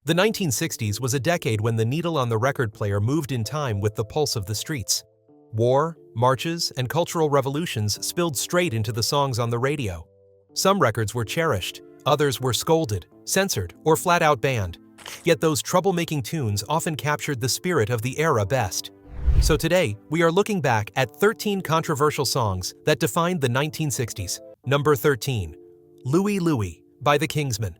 The 1960s was a decade when the needle on the record player moved in time with the pulse of the streets. War, marches, and cultural revolutions spilled straight into the songs on the radio. Some records were cherished, others were scolded, censored, or flat-out banned. Yet those troublemaking tunes often captured the spirit of the era best. So today, we are looking back at 13 controversial songs that defined the 1960s. Number 13. Louie Louie by the Kingsmen.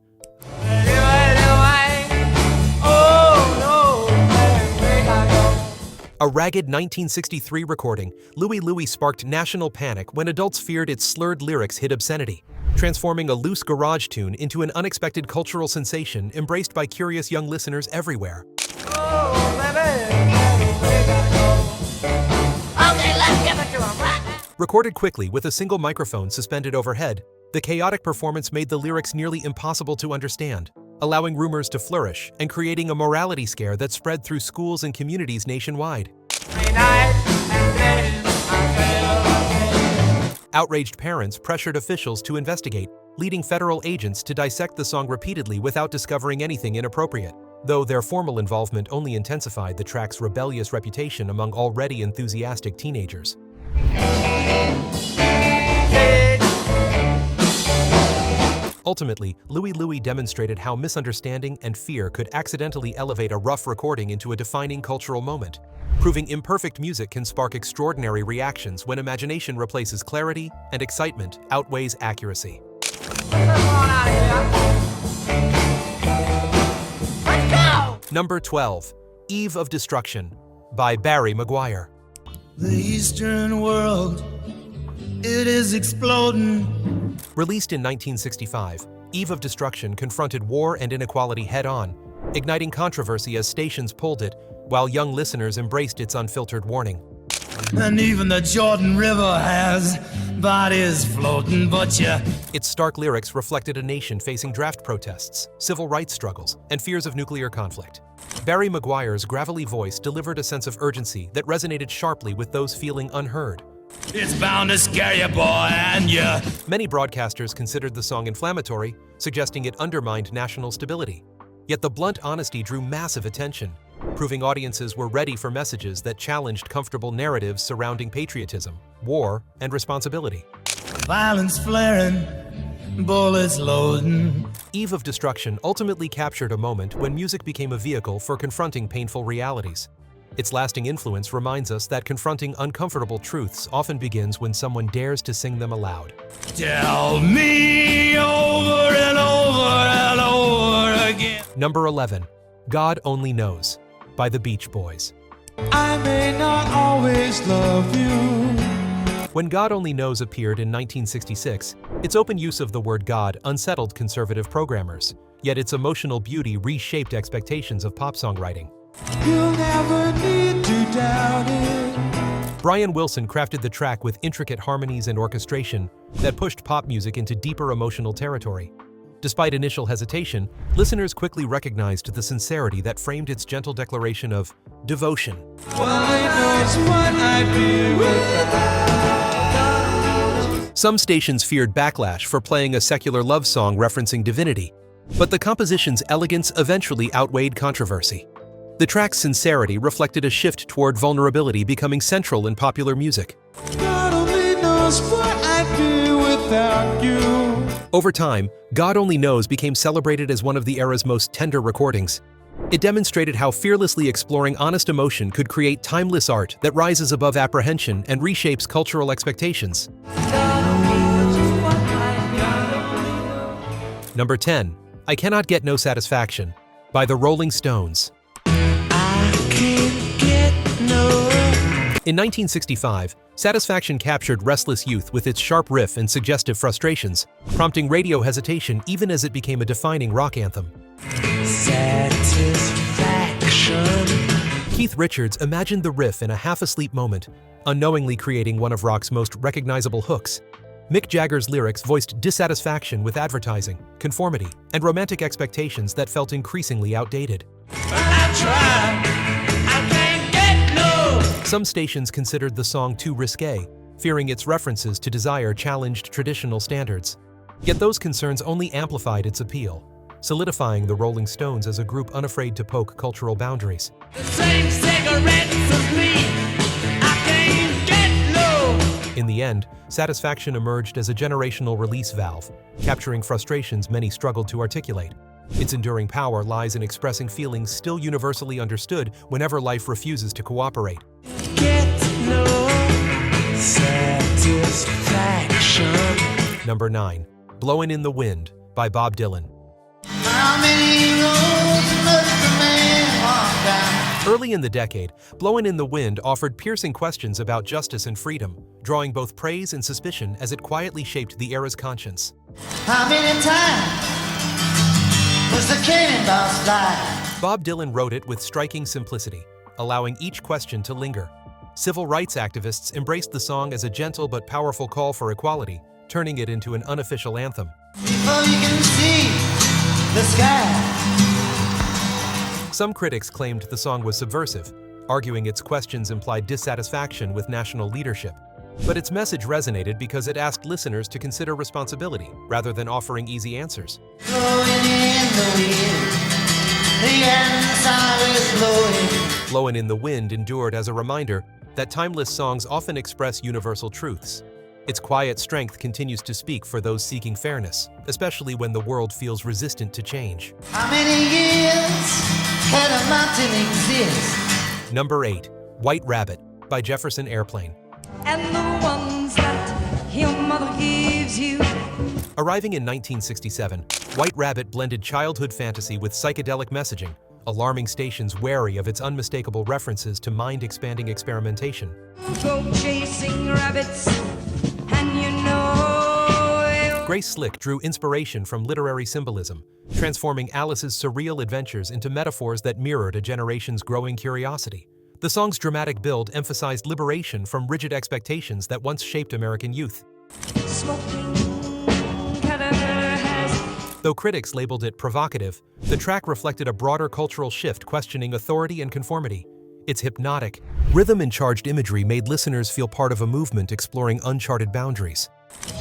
A ragged 1963 recording, Louie Louie sparked national panic when adults feared its slurred lyrics hid obscenity, transforming a loose garage tune into an unexpected cultural sensation embraced by curious young listeners everywhere. Recorded quickly with a single microphone suspended overhead, the chaotic performance made the lyrics nearly impossible to understand, allowing rumors to flourish and creating a morality scare that spread through schools and communities nationwide. Outraged parents pressured officials to investigate, leading federal agents to dissect the song repeatedly without discovering anything inappropriate, though their formal involvement only intensified the track's rebellious reputation among already enthusiastic teenagers. Ultimately, Louie Louie demonstrated how misunderstanding and fear could accidentally elevate a rough recording into a defining cultural moment, proving imperfect music can spark extraordinary reactions when imagination replaces clarity and excitement outweighs accuracy. Number 12. Eve of Destruction by Barry Maguire. The Eastern world, it is exploding. Released in 1965, Eve of Destruction confronted war and inequality head-on, igniting controversy as stations pulled it, while young listeners embraced its unfiltered warning. And even the Jordan River has bodies floating, but yeah. Its stark lyrics reflected a nation facing draft protests, civil rights struggles, and fears of nuclear conflict. Barry Maguire's gravelly voice delivered a sense of urgency that resonated sharply with those feeling unheard. It's bound to scare you, boy, and yeah. Many broadcasters considered the song inflammatory, suggesting it undermined national stability. Yet the blunt honesty drew massive attention, proving audiences were ready for messages that challenged comfortable narratives surrounding patriotism, war, and responsibility. Violence flaring, bullets loading. Eve of Destruction ultimately captured a moment when music became a vehicle for confronting painful realities. Its lasting influence reminds us that confronting uncomfortable truths often begins when someone dares to sing them aloud. Tell me over and over and over again. Number 11. God Only Knows by the Beach Boys. I may not always love you. When God Only Knows appeared in 1966, its open use of the word God unsettled conservative programmers, yet its emotional beauty reshaped expectations of pop songwriting. You'll never need to doubt it. Brian Wilson crafted the track with intricate harmonies and orchestration that pushed pop music into deeper emotional territory. Despite initial hesitation, listeners quickly recognized the sincerity that framed its gentle declaration of devotion. Some stations feared backlash for playing a secular love song referencing divinity, but the composition's elegance eventually outweighed controversy. The track's sincerity reflected a shift toward vulnerability becoming central in popular music. God only knows what I'd do without you. Over time, God Only Knows became celebrated as one of the era's most tender recordings. It demonstrated how fearlessly exploring honest emotion could create timeless art that rises above apprehension and reshapes cultural expectations. Number 10. I Cannot Get No Satisfaction by the Rolling Stones. In 1965, Satisfaction captured restless youth with its sharp riff and suggestive frustrations, prompting radio hesitation even as it became a defining rock anthem. Keith Richards imagined the riff in a half-asleep moment, unknowingly creating one of rock's most recognizable hooks. Mick Jagger's lyrics voiced dissatisfaction with advertising, conformity, and romantic expectations that felt increasingly outdated. Some stations considered the song too risque, fearing its references to desire challenged traditional standards. Yet those concerns only amplified its appeal. solidifying the Rolling Stones as a group unafraid to poke cultural boundaries. The same cigarettes as me, I can't get low. In the end, Satisfaction emerged as a generational release valve, capturing frustrations many struggled to articulate. Its enduring power lies in expressing feelings still universally understood whenever life refuses to cooperate. Get no satisfaction. Number 9. Blowin' in the Wind by Bob Dylan. How many roads must a man walk down? Early in the decade, Blowin' in the Wind offered piercing questions about justice and freedom, drawing both praise and suspicion as it quietly shaped the era's conscience. How many times was the cannonballs fly? Bob Dylan wrote it with striking simplicity, allowing each question to linger. Civil rights activists embraced the song as a gentle but powerful call for equality, turning it into an unofficial anthem. Before you can see the sky. Some critics claimed the song was subversive, arguing its questions implied dissatisfaction with national leadership. But its message resonated because it asked listeners to consider responsibility, rather than offering easy answers. Blowing in the wind, the answer is blowing. Blowin' in the Wind endured as a reminder that timeless songs often express universal truths. Its quiet strength continues to speak for those seeking fairness, especially when the world feels resistant to change. How many years can a mountain exist? Number 8. White Rabbit by Jefferson Airplane. And the ones that your mother gives you. Arriving in 1967, White Rabbit blended childhood fantasy with psychedelic messaging, alarming stations wary of its unmistakable references to mind-expanding experimentation. Go chasing rabbits, and you know. Grace Slick drew inspiration from literary symbolism, transforming Alice's surreal adventures into metaphors that mirrored a generation's growing curiosity. The song's dramatic build emphasized liberation from rigid expectations that once shaped American youth. Smoking cadaver has. Though critics labeled it provocative, the track reflected a broader cultural shift questioning authority and conformity. Its hypnotic, rhythm-and-charged imagery made listeners feel part of a movement exploring uncharted boundaries.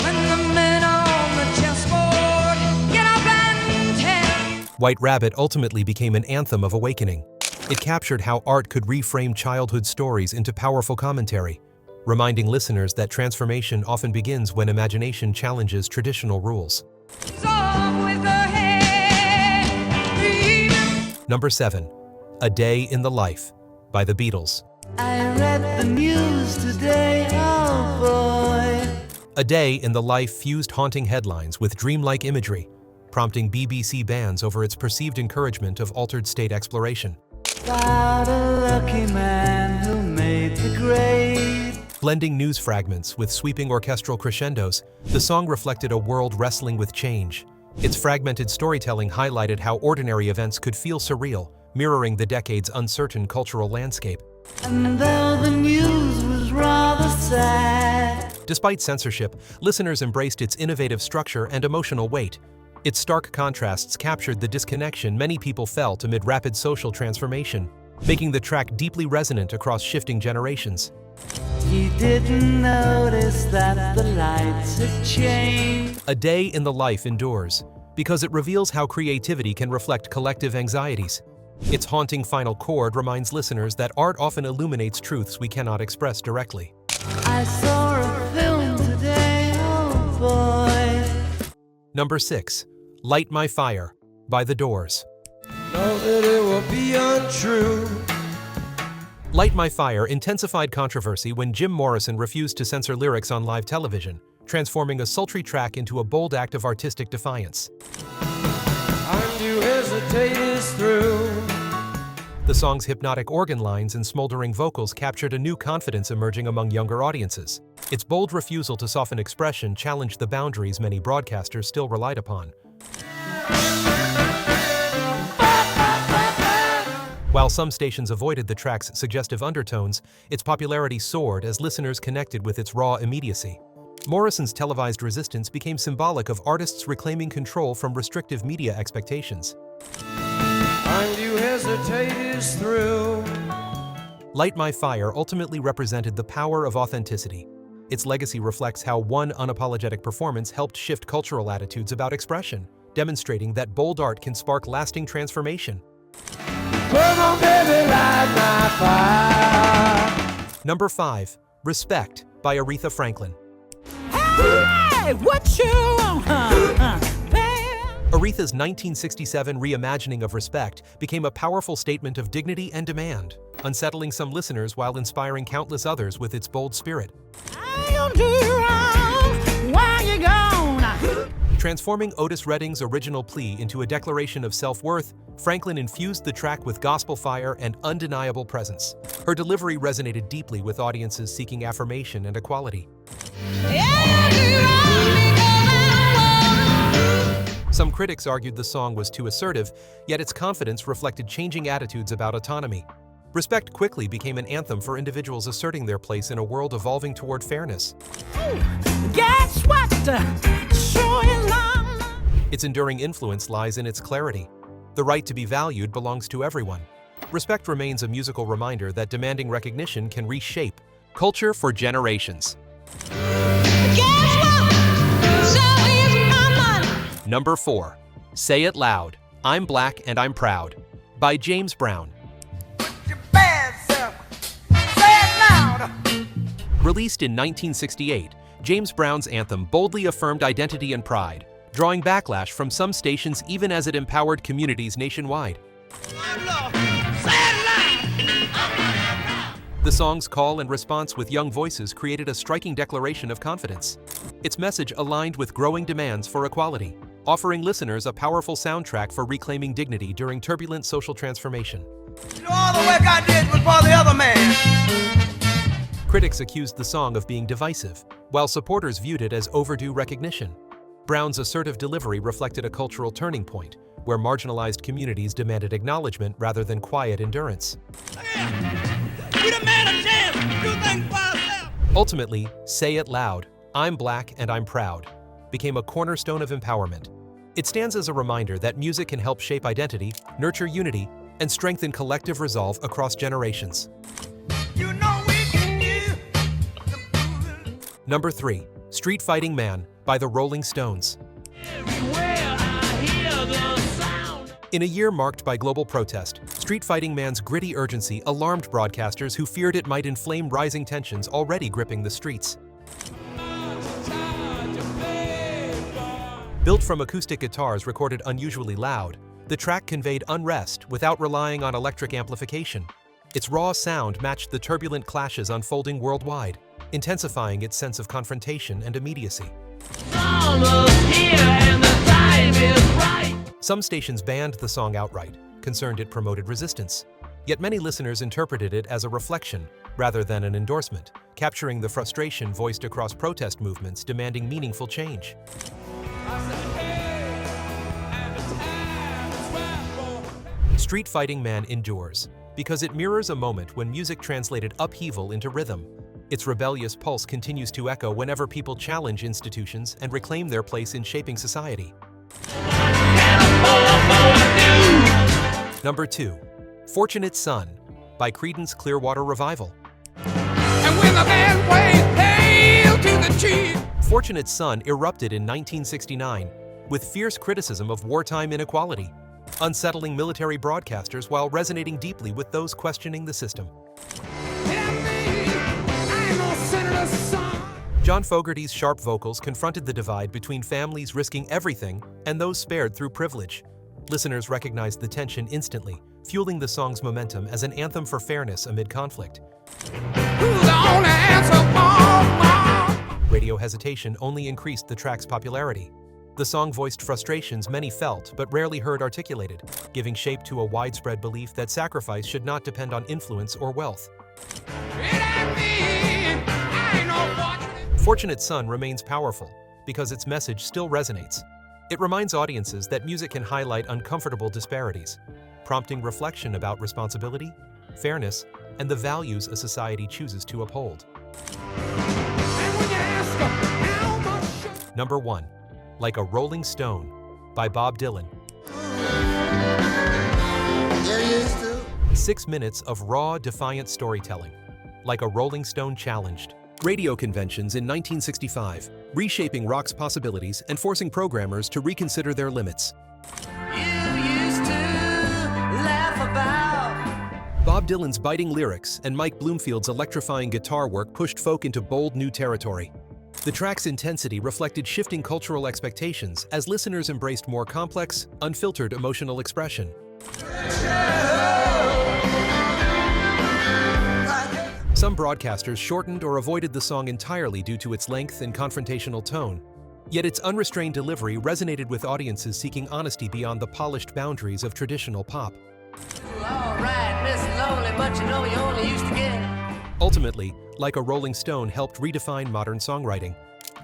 When the men on the chessboard get up and tell. White Rabbit ultimately became an anthem of awakening. It captured how art could reframe childhood stories into powerful commentary, reminding listeners that transformation often begins when imagination challenges traditional rules. Off with her head. Number 7. A Day in the Life by the Beatles. I read the news today, oh boy. A Day in the Life fused haunting headlines with dreamlike imagery, prompting BBC bans over its perceived encouragement of altered state exploration. About a lucky man who made the grade. Blending news fragments with sweeping orchestral crescendos, the song reflected a world wrestling with change. Its fragmented storytelling highlighted how ordinary events could feel surreal, mirroring the decade's uncertain cultural landscape. And though the news was rather sad. Despite censorship, listeners embraced its innovative structure and emotional weight. Its stark contrasts captured the disconnection many people felt amid rapid social transformation, making the track deeply resonant across shifting generations. He didn't notice that the lights had changed. A Day in the Life endures because it reveals how creativity can reflect collective anxieties. Its haunting final chord reminds listeners that art often illuminates truths we cannot express directly. I saw a film today, oh boy. Number 6. Light My Fire by The Doors. Know that it will be untrue. Light My Fire intensified controversy when Jim Morrison refused to censor lyrics on live television, transforming a sultry track into a bold act of artistic defiance. And you hesitate is through. The song's hypnotic organ lines and smoldering vocals captured a new confidence emerging among younger audiences. Its bold refusal to soften expression challenged the boundaries many broadcasters still relied upon. While some stations avoided the track's suggestive undertones, its popularity soared as listeners connected with its raw immediacy. Morrison's televised resistance became symbolic of artists reclaiming control from restrictive media expectations. And you hesitate is through. Light My Fire ultimately represented the power of authenticity. Its legacy reflects how one unapologetic performance helped shift cultural attitudes about expression, demonstrating that bold art can spark lasting transformation. Come on, baby, light my fire. Number 5. Respect by Aretha Franklin. Hey, what you want? Aretha's 1967 reimagining of Respect became a powerful statement of dignity and demand, unsettling some listeners while inspiring countless others with its bold spirit. I don't do wrong. Why you gone? Transforming Otis Redding's original plea into a declaration of self-worth, Franklin infused the track with gospel fire and undeniable presence. Her delivery resonated deeply with audiences seeking affirmation and equality. Some critics argued the song was too assertive, yet its confidence reflected changing attitudes about autonomy. Respect quickly became an anthem for individuals asserting their place in a world evolving toward fairness. Guess what? Sure is long. Its enduring influence lies in its clarity. The right to be valued belongs to everyone. Respect remains a musical reminder that demanding recognition can reshape culture for generations. Number 4. Say It Loud, I'm Black and I'm Proud by James Brown. Released in 1968, James Brown's anthem boldly affirmed identity and pride, drawing backlash from some stations even as it empowered communities nationwide. The song's call and response with young voices created a striking declaration of confidence. Its message aligned with growing demands for equality, offering listeners a powerful soundtrack for reclaiming dignity during turbulent social transformation. All the work I did was for the other man. Critics accused the song of being divisive, while supporters viewed it as overdue recognition. Brown's assertive delivery reflected a cultural turning point, where marginalized communities demanded acknowledgement rather than quiet endurance. Ultimately, Say It Loud, I'm Black and I'm Proud became a cornerstone of empowerment. It stands as a reminder that music can help shape identity, nurture unity, and strengthen collective resolve across generations. You know we can do. Number 3. Street Fighting Man by the Rolling Stones. In a year marked by global protest, Street Fighting Man's gritty urgency alarmed broadcasters who feared it might inflame rising tensions already gripping the streets. Built from acoustic guitars recorded unusually loud, the track conveyed unrest without relying on electric amplification. Its raw sound matched the turbulent clashes unfolding worldwide, intensifying its sense of confrontation and immediacy. Some stations banned the song outright, concerned it promoted resistance. Yet many listeners interpreted it as a reflection, rather than an endorsement, capturing the frustration voiced across protest movements demanding meaningful change. Street Fighting Man endures because it mirrors a moment when music translated upheaval into rhythm. Its rebellious pulse continues to echo whenever people challenge institutions and reclaim their place in shaping society. Number 2. Fortunate Son by Creedence Clearwater Revival. And when the band plays Hail to the Chief. Fortunate Son erupted in 1969 with fierce criticism of wartime inequality, unsettling military broadcasters while resonating deeply with those questioning the system. John Fogerty's sharp vocals confronted the divide between families risking everything and those spared through privilege. Listeners recognized the tension instantly, fueling the song's momentum as an anthem for fairness amid conflict. Radio hesitation only increased the track's popularity. The song voiced frustrations many felt but rarely heard articulated, giving shape to a widespread belief that sacrifice should not depend on influence or wealth. Fortunate Son remains powerful because its message still resonates. It reminds audiences that music can highlight uncomfortable disparities, prompting reflection about responsibility, fairness, and the values a society chooses to uphold. Number 1. Like a Rolling Stone by Bob Dylan. 6 minutes of raw, defiant storytelling. Like a Rolling Stone challenged, Radio conventions in 1965, reshaping rock's possibilities and forcing programmers to reconsider their limits. You used to laugh about. Bob Dylan's biting lyrics and Mike Bloomfield's electrifying guitar work pushed folk into bold new territory. The track's intensity reflected shifting cultural expectations as listeners embraced more complex, unfiltered emotional expression. Some broadcasters shortened or avoided the song entirely due to its length and confrontational tone. Yet its unrestrained delivery resonated with audiences seeking honesty beyond the polished boundaries of traditional pop. All right, Miss Lonely, but you know you only used to get. Ultimately, Like a Rolling Stone helped redefine modern songwriting.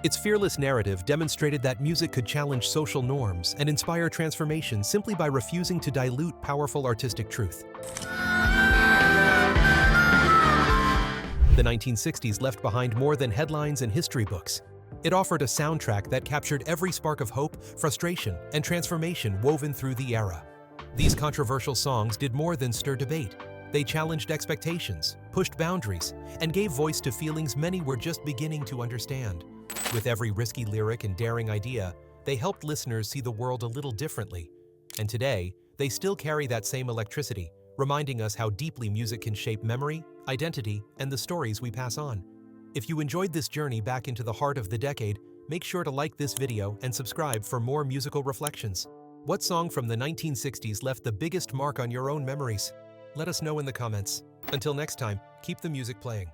Its fearless narrative demonstrated that music could challenge social norms and inspire transformation simply by refusing to dilute powerful artistic truth. The 1960s left behind more than headlines and history books. It offered a soundtrack that captured every spark of hope, frustration, and transformation woven through the era. These controversial songs did more than stir debate. They challenged expectations, pushed boundaries, and gave voice to feelings many were just beginning to understand. With every risky lyric and daring idea, they helped listeners see the world a little differently. And today, they still carry that same electricity, reminding us how deeply music can shape memory, identity, and the stories we pass on. If you enjoyed this journey back into the heart of the decade, make sure to like this video and subscribe for more musical reflections. What song from the 1960s left the biggest mark on your own memories? Let us know in the comments. Until next time, keep the music playing.